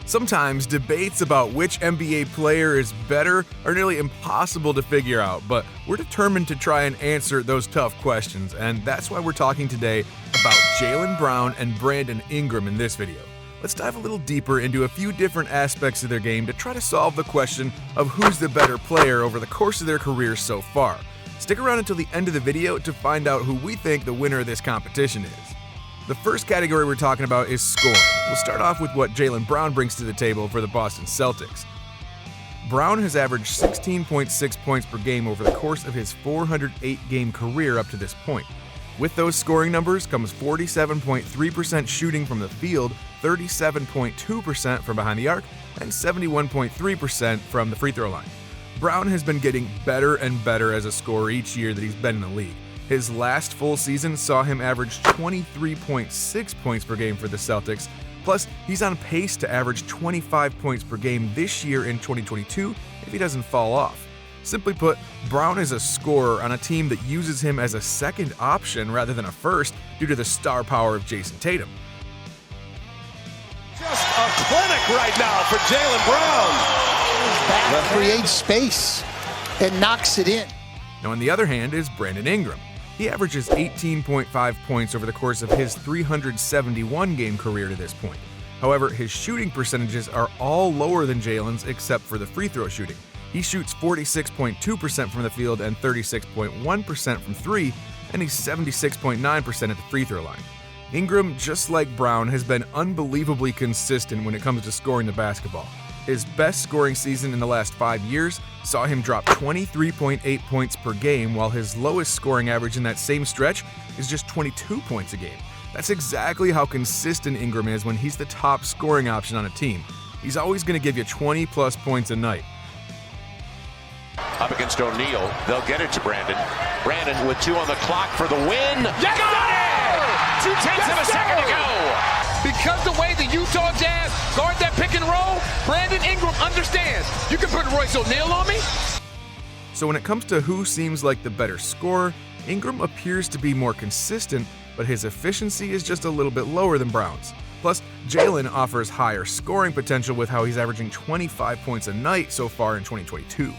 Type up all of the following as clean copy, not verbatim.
Sometimes debates about which NBA player is better are nearly impossible to figure out, but we're determined to try and answer those tough questions, and that's why we're talking today about Jaylen Brown and Brandon Ingram in this video. Let's dive a little deeper into a few different aspects of their game to try to solve the question of who's the better player over the course of their careers so far. Stick around until the end of the video to find out who we think the winner of this competition is. The first category we're talking about is scoring. We'll start off with what Jaylen Brown brings to the table for the Boston Celtics. Brown has averaged 16.6 points per game over the course of his 408-game career up to this point. With those scoring numbers comes 47.3% shooting from the field, 37.2% from behind the arc, and 71.3% from the free throw line. Brown has been getting better and better as a scorer each year that he's been in the league. His last full season saw him average 23.6 points per game for the Celtics. Plus, he's on pace to average 25 points per game this year in 2022 if he doesn't fall off. Simply put, Brown is a scorer on a team that uses him as a second option rather than a first due to the star power of Jason Tatum. Just a clinic right now for Jaylen Brown. Creates space and knocks it in. Now, on the other hand is Brandon Ingram. He averages 18.5 points over the course of his 371-game career to this point. However, his shooting percentages are all lower than Jaylen's except for the free throw shooting. He shoots 46.2% from the field and 36.1% from three, and he's 76.9% at the free throw line. Ingram, just like Brown, has been unbelievably consistent when it comes to scoring the basketball. His best scoring season in the last 5 years saw him drop 23.8 points per game, while his lowest scoring average in that same stretch is just 22 points a game. That's exactly how consistent Ingram is when he's the top scoring option on a team. He's always going to give you 20-plus points a night. Up against O'Neal, they'll get it to Brandon. Brandon with 2 on the clock for the win. Yes, got it! 2/10 of a second to go. Because the way the Utah Jazz guard that pick and roll, Brandon Ingram understands. You can put Royce O'Neal on me. So when it comes to who seems like the better scorer, Ingram appears to be more consistent, but his efficiency is just a little bit lower than Brown's. Plus, Jaylen offers higher scoring potential with how he's averaging 25 points a night so far in 2022.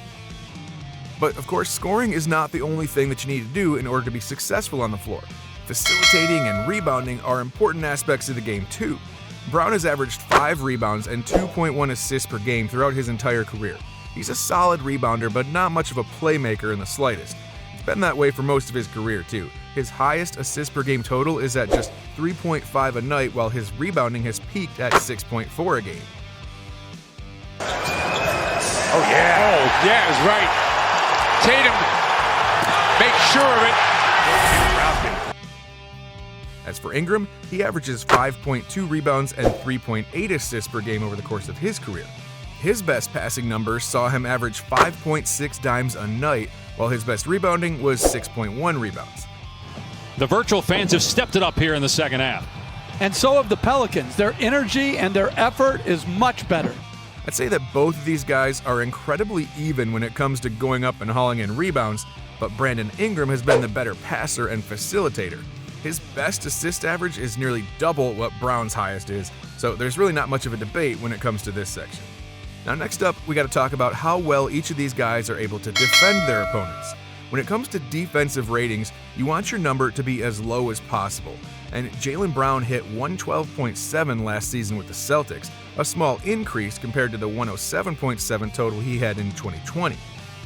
But of course, scoring is not the only thing that you need to do in order to be successful on the floor. Facilitating and rebounding are important aspects of the game too. Brown has averaged 5 rebounds and 2.1 assists per game throughout his entire career. He's a solid rebounder, but not much of a playmaker in the slightest. It's been that way for most of his career too. His highest assist per game total is at just 3.5 a night, while his rebounding has peaked at 6.4 a game. Oh yeah, is right. Tatum makes sure of it. As for Ingram, he averages 5.2 rebounds and 3.8 assists per game over the course of his career. His best passing numbers saw him average 5.6 dimes a night, while his best rebounding was 6.1 rebounds. The virtual fans have stepped it up here in the second half. And so have the Pelicans. Their energy and their effort is much better. I'd say that both of these guys are incredibly even when it comes to going up and hauling in rebounds, but Brandon Ingram has been the better passer and facilitator. His best assist average is nearly double what Brown's highest is, so there's really not much of a debate when it comes to this section. Now next up, we got to talk about how well each of these guys are able to defend their opponents. When it comes to defensive ratings, you want your number to be as low as possible, and Jaylen Brown hit 112.7 last season with the Celtics, a small increase compared to the 107.7 total he had in 2020.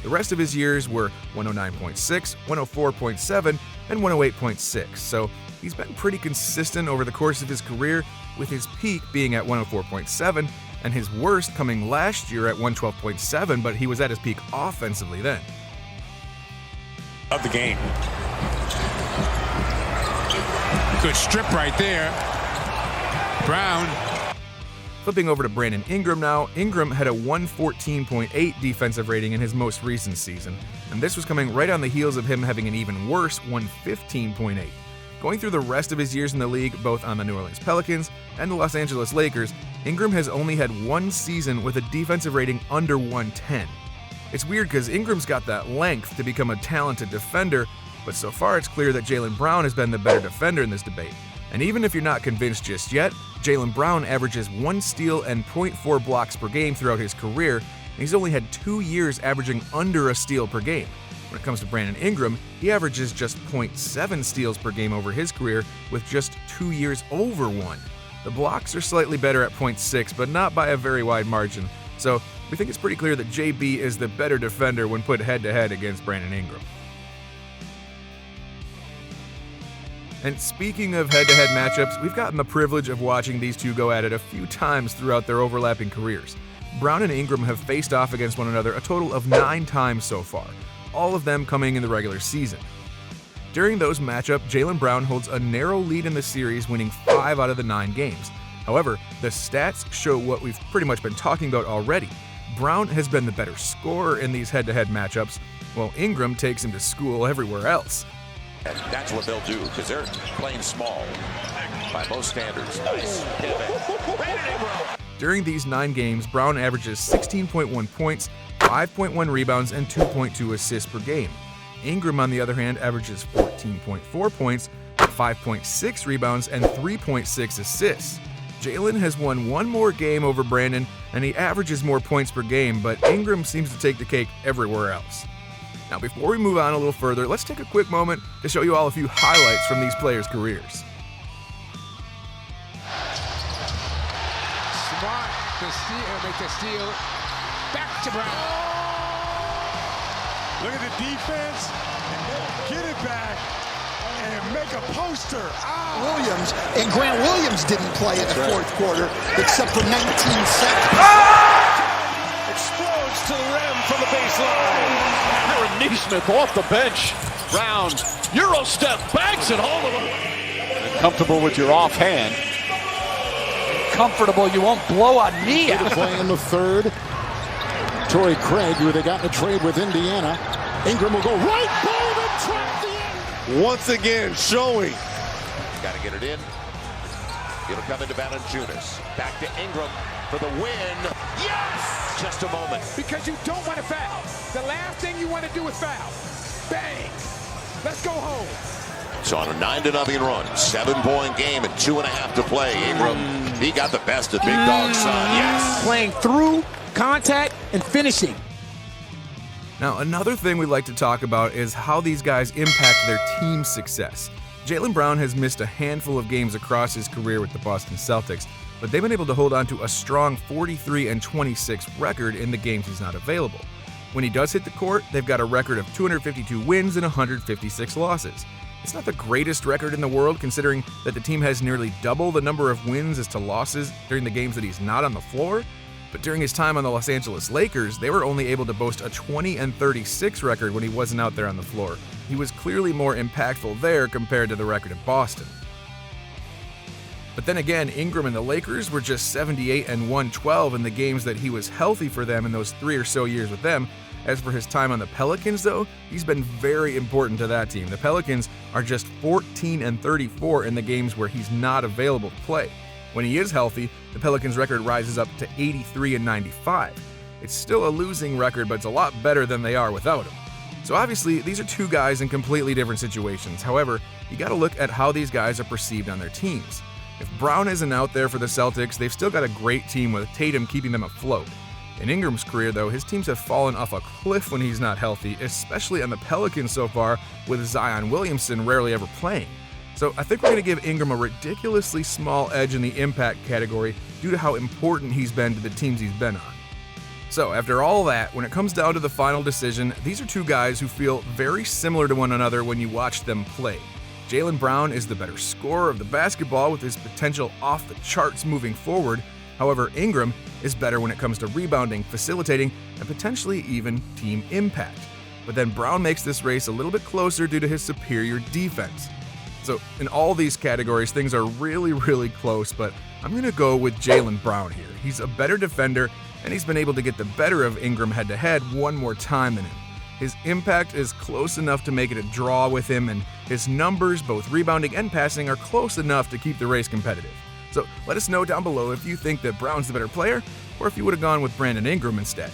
The rest of his years were 109.6, 104.7, and 108.6, so he's been pretty consistent over the course of his career, with his peak being at 104.7 and his worst coming last year at 112.7, but he was at his peak offensively then. Of the game. Good strip right there. Brown. Flipping over to Brandon Ingram now, Ingram had a 114.8 defensive rating in his most recent season, and this was coming right on the heels of him having an even worse 115.8. Going through the rest of his years in the league, both on the New Orleans Pelicans and the Los Angeles Lakers, Ingram has only had one season with a defensive rating under 110. It's weird because Ingram's got that length to become a talented defender, but so far it's clear that Jaylen Brown has been the better defender in this debate. And even if you're not convinced just yet, Jaylen Brown averages 1 steal and 0.4 blocks per game throughout his career, and he's only had 2 years averaging under a steal per game. When it comes to Brandon Ingram, he averages just 0.7 steals per game over his career, with just 2 years over 1. The blocks are slightly better at 0.6, but not by a very wide margin. So we think it's pretty clear that JB is the better defender when put head-to-head against Brandon Ingram. And speaking of head-to-head matchups, we've gotten the privilege of watching these two go at it a few times throughout their overlapping careers. Brown and Ingram have faced off against one another a total of 9 times so far, all of them coming in the regular season. During those matchups, Jaylen Brown holds a narrow lead in the series, winning 5 out of the 9 games. However, the stats show what we've pretty much been talking about already. Brown has been the better scorer in these head-to-head matchups, while Ingram takes him to school everywhere else. That's what they'll do, because they're playing small by most standards. Nice. During these 9 games, Brown averages 16.1 points, 5.1 rebounds, and 2.2 assists per game. Ingram, on the other hand, averages 14.4 points, 5.6 rebounds, and 3.6 assists. Jaylen has won 1 more game over Brandon, and he averages more points per game, but Ingram seems to take the cake everywhere else. Now, before we move on a little further, let's take a quick moment to show you all a few highlights from these players' careers. Smart to steal, make the steal. Back to Brown. Look at the defense. Get it back and make a poster. Williams, and Grant Williams didn't play in the fourth quarter except for 19 seconds. Explodes to the rim from the baseline. Aaron Neesmith off the bench. Brown, Euro step, banks it home. Comfortable with your offhand. Comfortable, you won't blow a knee out. Play in the third. Torrey Craig, who they got in a trade with Indiana. Ingram will go right by the track the end. Once again, showing. Got to get it in. It'll come into Valanciunas. Back to Ingram for the win. Yes! Just a moment. Because you don't want to foul. The last thing you want to do is foul. Bang. Let's go home. So on a 9-0 run, 7-point game and 2.5 to play. Ingram, he got the best of Big Dog's son. Yes! Playing through, contact, and finishing. Now, another thing we'd like to talk about is how these guys impact their team's success. Jaylen Brown has missed a handful of games across his career with the Boston Celtics, but they've been able to hold on to a strong 43-26 record in the games he's not available. When he does hit the court, they've got a record of 252 wins and 156 losses. It's not the greatest record in the world, considering that the team has nearly double the number of wins as to losses during the games that he's not on the floor. But during his time on the Los Angeles Lakers, they were only able to boast a 20-36 record when he wasn't out there on the floor. He was clearly more impactful there compared to the record in Boston. But then again, Ingram and the Lakers were just 78-112 in the games that he was healthy for them in those 3 or so years with them. As for his time on the Pelicans, though, he's been very important to that team. The Pelicans are just 14-34 in the games where he's not available to play. When he is healthy, the Pelicans' record rises up to 83-95. It's still a losing record, but it's a lot better than they are without him. So obviously, these are two guys in completely different situations. However, you gotta look at how these guys are perceived on their teams. If Brown isn't out there for the Celtics, they've still got a great team with Tatum keeping them afloat. In Ingram's career, though, his teams have fallen off a cliff when he's not healthy, especially on the Pelicans so far, with Zion Williamson rarely ever playing. So I think we're going to give Ingram a ridiculously small edge in the impact category due to how important he's been to the teams he's been on. So after all that, when it comes down to the final decision, these are two guys who feel very similar to one another when you watch them play. Jaylen Brown is the better scorer of the basketball with his potential off the charts moving forward. However, Ingram is better when it comes to rebounding, facilitating, and potentially even team impact. But then Brown makes this race a little bit closer due to his superior defense. So in all these categories, things are really close, but I'm going to go with Jaylen Brown here. He's a better defender, and he's been able to get the better of Ingram head-to-head one more time than him. His impact is close enough to make it a draw with him, and his numbers, both rebounding and passing, are close enough to keep the race competitive. So let us know down below if you think that Brown's the better player, or if you would have gone with Brandon Ingram instead.